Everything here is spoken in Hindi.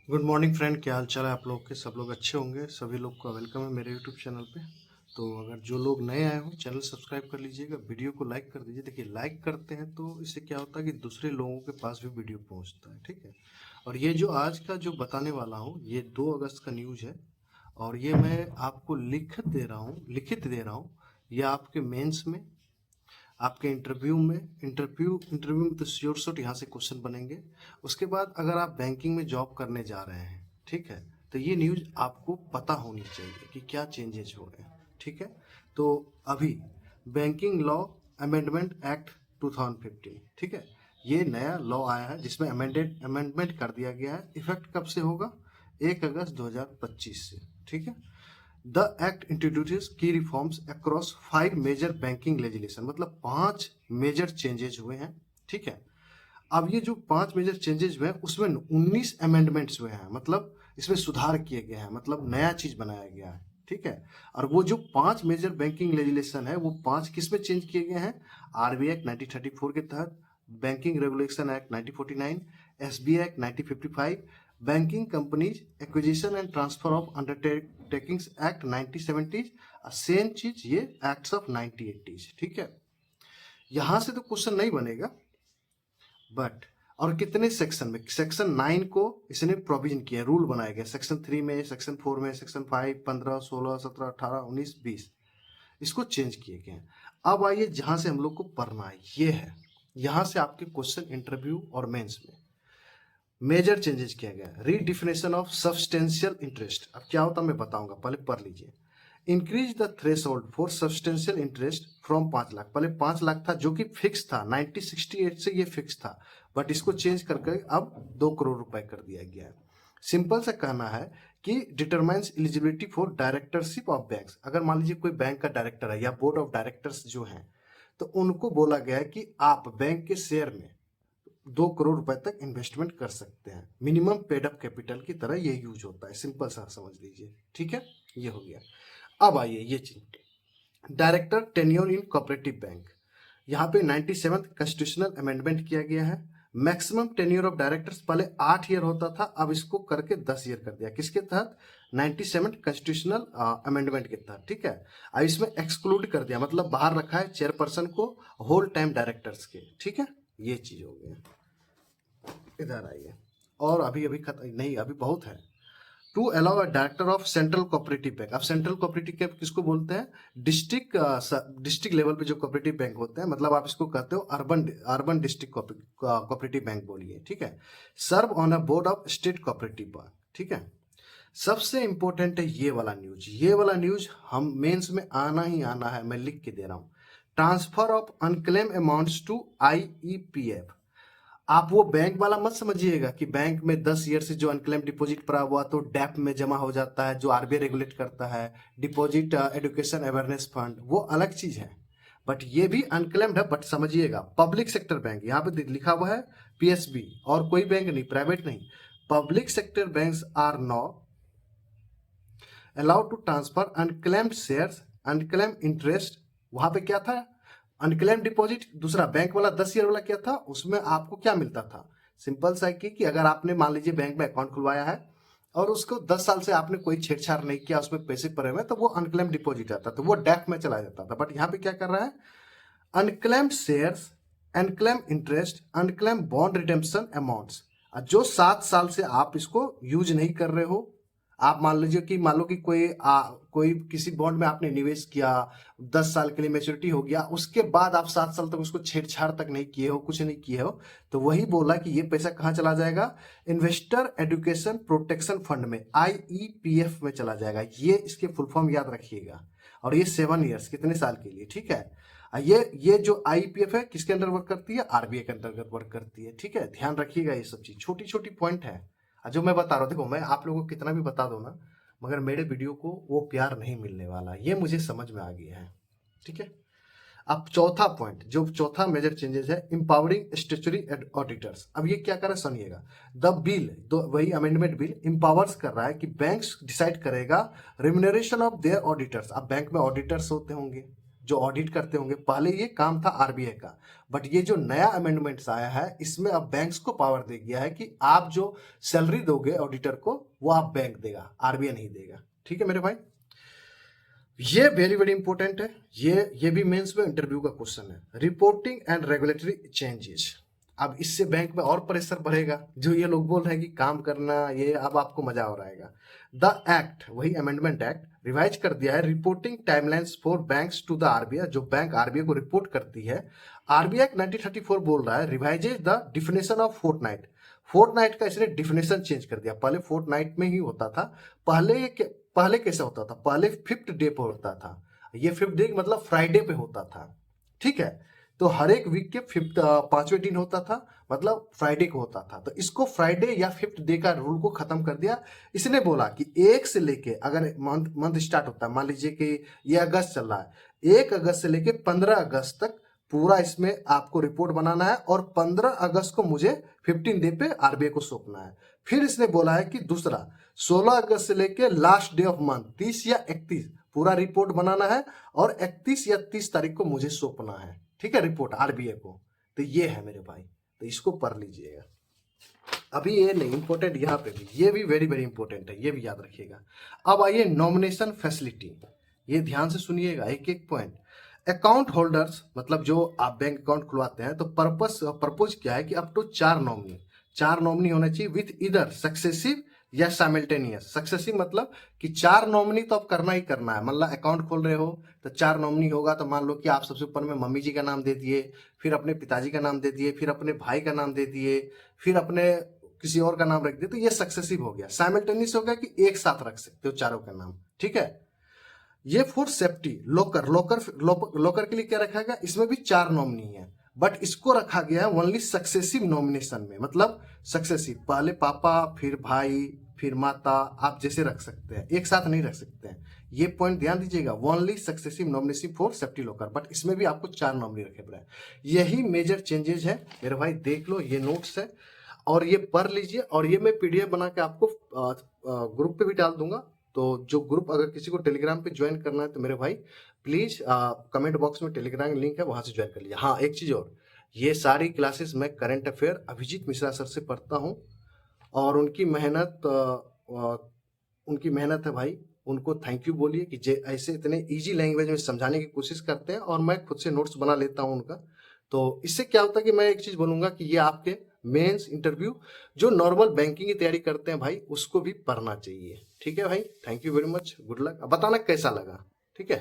गुड मॉर्निंग फ्रेंड, क्या हाल चाल है आप लोग के। सब लोग अच्छे होंगे। सभी लोग का वेलकम है मेरे यूट्यूब चैनल पे। तो अगर जो लोग नए आए हो चैनल सब्सक्राइब कर लीजिएगा, वीडियो को लाइक कर दीजिए। देखिए, लाइक करते हैं तो इससे क्या होता है कि दूसरे लोगों के पास भी वीडियो पहुंचता है, ठीक है। और ये जो आज का जो बताने वाला हूँ, ये 2 अगस्त का न्यूज़ है। और ये मैं आपको लिखित दे रहा हूँ। ये आपके मेंस में, आपके इंटरव्यू में तो श्योर शॉट यहाँ से क्वेश्चन बनेंगे। उसके बाद अगर आप बैंकिंग में जॉब करने जा रहे हैं, ठीक है, तो ये न्यूज़ आपको पता होनी चाहिए कि क्या चेंजेस हो रहे हैं, ठीक है। तो अभी बैंकिंग लॉ अमेंडमेंट एक्ट 2015, ठीक है, ये नया लॉ आया है जिसमें अमेंडमेंट कर दिया गया है। इफेक्ट कब से होगा? 1 अगस्त 2025 से, ठीक है। The act introduces key reforms across 5 major banking legislation, मतलब 5 मेजर चेंजेज हुए हैं, ठीक है। अब ये जो 5 मेजर चेंजेज हुए हैं उसमें 19 अमेंडमेंट्स हुए हैं, मतलब इसमें सुधार किए गए हैं, मतलब नया चीज बनाया गया है, ठीक है। और वो जो 5 मेजर बैंकिंग लेजिस्लेशन है वो 5 किस में चेंज किए गए हैं? आरबीआई एक्ट 1934 के तहत, banking regulation act 1949, SBI act 1955, banking companies acquisition and transfer of undertakings act 1970, same चीज ये एक्ट्स ऑफ 1980, ठीक है। यहां से तो क्वेश्चन नहीं बनेगा, बट और कितने सेक्शन में? सेक्शन 9 को इसने प्रोविजन किया, रूल बनाया गया। सेक्शन 3 में, सेक्शन 4 में, सेक्शन 5, 15, 16, 17, 18, 19, 20 इसको चेंज किए गए हैं। अब आइए जहां से हम लोग को पढ़ना है, ये है। यहां से आपके क्वेश्चन इंटरव्यू और मेंस में मेजर चेंजेस किया गया। रीडिफिनेशन ऑफ सब्सटेंशियल इंटरेस्ट, अब क्या होता मैं बताऊंगा, पहले पढ़ लीजिए। Increase the threshold for substantial interest from 5 lakh, पहले 5 लाख था जो कि फिक्स था, 1968 से ये फिक्स था, बट इसको चेंज करके अब 2 करोड़ रुपए कर दिया गया है। सिंपल से कहना है कि determines eligibility for directorship of banks. अगर मान लीजिए कोई बैंक का डायरेक्टर है या बोर्ड ऑफ डायरेक्टर्स जो हैं, तो उनको बोला गया है कि आप बैंक के शेयर में 2 करोड़ रुपए तक इन्वेस्टमेंट कर सकते हैं। मिनिमम पेड अप कैपिटल की तरह ये यूज होता है, सिंपल सा समझ लीजिए, ठीक है। ये हो गया। अब आइए ये चीज, डायरेक्टर टेन्योर इन कोऑपरेटिव बैंक, यहाँ पे 97th कॉन्स्टिट्यूशनल अमेंडमेंट किया गया है। मैक्सिमम टेन्योर ऑफ डायरेक्टर्स पहले 8 ईयर होता था, अब इसको करके 10 ईयर कर दिया। किसके तहत? 97th कॉन्स्टिट्यूशनल अमेंडमेंट के तहत, ठीक है। अब इसमें एक्सक्लूड कर दिया, मतलब बाहर रखा है चेयरपर्सन को होल टाइम डायरेक्टर्स के, ठीक है। ये चीज हो गया। इधर आइए, और अभी अभी खत्म नहीं, अभी बहुत है। To allow a director of central cooperative bank. अब सेंट्रल कोऑपरेटिव बैंक किसको बोलते हैं? डिस्ट्रिक्ट लेवल पे जो कोऑपरेटिव बैंक होते हैं, मतलब आप इसको कहते हो urban urban district cooperative bank बोलिए, ठीक है। Serve on a board of state cooperative bank, ठीक है। सबसे इंपॉर्टेंट है ये वाला न्यूज, ये वाला न्यूज हम मेंस में आना ही आना है, मैं लिख के दे रहा हूं। Transfer of unclaim amounts to IEPF. आप वो बैंक वाला मत समझिएगा कि बैंक में 10 ईयर से जो अनक्लेम डिपॉजिट पड़ा हुआ तो डैप में जमा हो जाता है, जो आरबीआई रेगुलेट करता है, डिपॉजिट एजुकेशन अवेयरनेस फंड, वो अलग चीज है। बट ये भी अनक्लेम्ड है, बट समझिएगा पब्लिक सेक्टर बैंक, यहाँ पे लिखा हुआ है पीएसबी, और कोई बैंक नहीं, प्राइवेट नहीं, public sector banks are now allowed to transfer unclaimed shares, unclaimed interest. वहां पे क्या था? Unclaim deposit. दूसरा बैंक वाला 10 ईयर वाला क्या था, उसमें आपको क्या मिलता था? सिंपल सा कि अगर आपने मान लीजिए बैंक में अकाउंट खुलवाया है और उसको 10 साल से आपने कोई छेड़छाड़ नहीं किया, उसमें पैसे पड़े हुए, तो वो अनक्लेम डिपॉजिट आता था, वो डैफ में चला जाता था। बट यहाँ पे क्या कर रहा है? Unclaimed shares, unclaim interest, unclaim bond redemption amounts, जो 7 साल से आप इसको यूज नहीं कर रहे हो। आप मान लीजिए कि मान लो कि कोई किसी बॉन्ड में आपने निवेश किया, 10 साल के लिए मैच्योरिटी हो गया, उसके बाद आप 7 साल तक उसको छेड़छाड़ तक नहीं किए हो, कुछ नहीं किए हो, तो वही बोला कि ये पैसा कहाँ चला जाएगा? इन्वेस्टर एजुकेशन प्रोटेक्शन फंड में, आईईपीएफ में चला जाएगा। ये इसके फुल फॉर्म याद रखिएगा। और ये 7 ईयर्स, कितने साल के लिए, ठीक है। ये जो आईपीएफ है किसके अंडर वर्क करती है? आरबीआई के अंतर्गत वर्क करती है, ठीक है। ध्यान रखिएगा, ये सब चीज छोटी छोटी पॉइंट है जो मैं बता रहा हूँ। देखो, मैं आप लोगों को कितना भी बता दूं ना, मगर मेरे वीडियो को वो प्यार नहीं मिलने वाला, ये मुझे समझ में आ गया है, ठीक है। अब चौथा पॉइंट, जो चौथा मेजर चेंजेस है, इंपावरिंग स्टेचुरी ऑडिटर्स। अब ये क्या कर रहा है सुनिएगा। द बिल, वही अमेंडमेंट बिल इंपावर्स कर रहा है कि बैंक्स डिसाइड करेगा रिम्यूनरेशन ऑफ देयर ऑडिटर्स। अब बैंक में ऑडिटर्स होते होंगे, जो ऑडिट करते होंगे। पहले ये काम था आरबीआई का, बट ये जो नया अमेंडमेंट्स आया है इसमें अब बैंक्स को पावर दे दिया है कि आप जो सैलरी दोगे ऑडिटर को वो आप बैंक देगा, आरबीआई नहीं देगा। ठीक है मेरे भाई, ये वेरी वेरी इंपॉर्टेंट है। ये भी मेंस में इंटरव्यू का क्वेश्चन है। रिपोर्टिंग एंड रेगुलेटरी चेंजेस, अब इससे बैंक में और प्रेशर बढ़ेगा। जो ये लोग बोल रहे हैं कि काम करना, ये अब आपको मजा आ रहेगा। द एक्ट, वही अमेंडमेंट एक्ट रिवाइज कर दिया है reporting timelines for banks to the RBI, जो बैंक आरबीआई को रिपोर्ट करती है। आरबीआई 1934 बोल रहा है revises the definition of fortnight. Fortnight का इसने डिफिनेशन चेंज कर दिया, पहले फोर्टनाइट में ही होता था। पहले कैसे होता था, पहले फिफ्थ डे पे होता था। ये फिफ्थ डे मतलब फ्राइडे पे होता था। ठीक है, तो हर एक वीक के फिफ्थ 5वें दिन होता था, मतलब फ्राइडे को होता था। तो इसको फ्राइडे या फिफ्थ डे का रूल को खत्म कर दिया। इसने बोला कि 1 से लेके, अगर मंथ स्टार्ट होता है, मान लीजिए कि ये अगस्त चल रहा है, 1 अगस्त से लेके 15 अगस्त तक पूरा इसमें आपको रिपोर्ट बनाना है, और 15 अगस्त को मुझे 15 डे पे आरबीआई को सौंपना है। फिर इसने बोला है कि दूसरा 16 अगस्त से लेके लास्ट डे ऑफ मंथ 30 या 31 पूरा रिपोर्ट बनाना है, और 31 या 30 तारीख को मुझे सौंपना है। ठीक है, रिपोर्ट आरबीआई को। तो ये है मेरे भाई, तो इसको पढ़ लीजिएगा। अभी ये नहीं इंपॉर्टेंट, यहाँ पे भी ये भी वेरी वेरी इंपॉर्टेंट है, ये भी याद रखिएगा। अब आइए नॉमिनेशन फैसिलिटी, ये ध्यान से सुनिएगा एक एक पॉइंट। अकाउंट होल्डर्स, मतलब जो आप बैंक अकाउंट खुलवाते हैं, तो पर्पज क्या है कि अप टू 4 नॉमिनी होना चाहिए विथ इधर सक्सेसिव या साइमल्टेनियस। सक्सेसिव मतलब कि 4 नॉमिनी तो आप करना ही करना है। मतलब अकाउंट खोल रहे हो तो 4 नॉमिनी होगा, तो मान लो कि आप सबसे ऊपर में मम्मी जी का नाम दे दिए, फिर अपने पिताजी का नाम दे दिए, फिर अपने भाई का नाम दे दिए, फिर अपने किसी और का नाम रख दिए, तो ये सक्सेसिव हो गया। साइमल्टेनियस हो गया कि एक साथ रख सकते हो चारों का नाम। ठीक है, ये फॉर सेफ्टी। लोकर के लिए क्या रखा गया, इसमें भी 4 नॉमिनी है, बट इसको रखा गया है ओनली सक्सेसिव नॉमिनेशन में। मतलब सक्सेसिव, पहले पापा फिर भाई फिर माता, आप जैसे रख सकते हैं, एक साथ नहीं रख सकते हैं। ये पॉइंट ध्यान दीजिएगा, only successive nomination for safety locker, but इसमें भी आपको 4 नॉमिनी रखे पड़े। यही मेजर चेंजेस है मेरे भाई, देख लो, ये नोट्स है और ये पढ़ लीजिए। और ये मैं पीडीएफ बना के आपको ग्रुप पे भी डाल दूंगा। तो जो ग्रुप, अगर किसी को टेलीग्राम पे ज्वाइन करना है तो मेरे भाई प्लीज कमेंट बॉक्स में टेलीग्राम लिंक है, वहां से ज्वाइन कर लीजिए। हाँ, एक चीज और, ये सारी क्लासेस मैं current affair Abhijit Mishra sir से पढ़ता हूँ, और उनकी मेहनत है भाई। उनको थैंक यू बोलिए कि ऐसे इतने इजी लैंग्वेज में समझाने की कोशिश करते हैं, और मैं खुद से नोट्स बना लेता हूँ उनका। तो इससे क्या होता है कि मैं एक चीज बोलूंगा कि ये आपके मेंस इंटरव्यू जो नॉर्मल बैंकिंग की तैयारी करते हैं भाई, उसको भी पढ़ना चाहिए। ठीक है भाई, thank you very much, good luck. अब बताना कैसा लगा। ठीक है।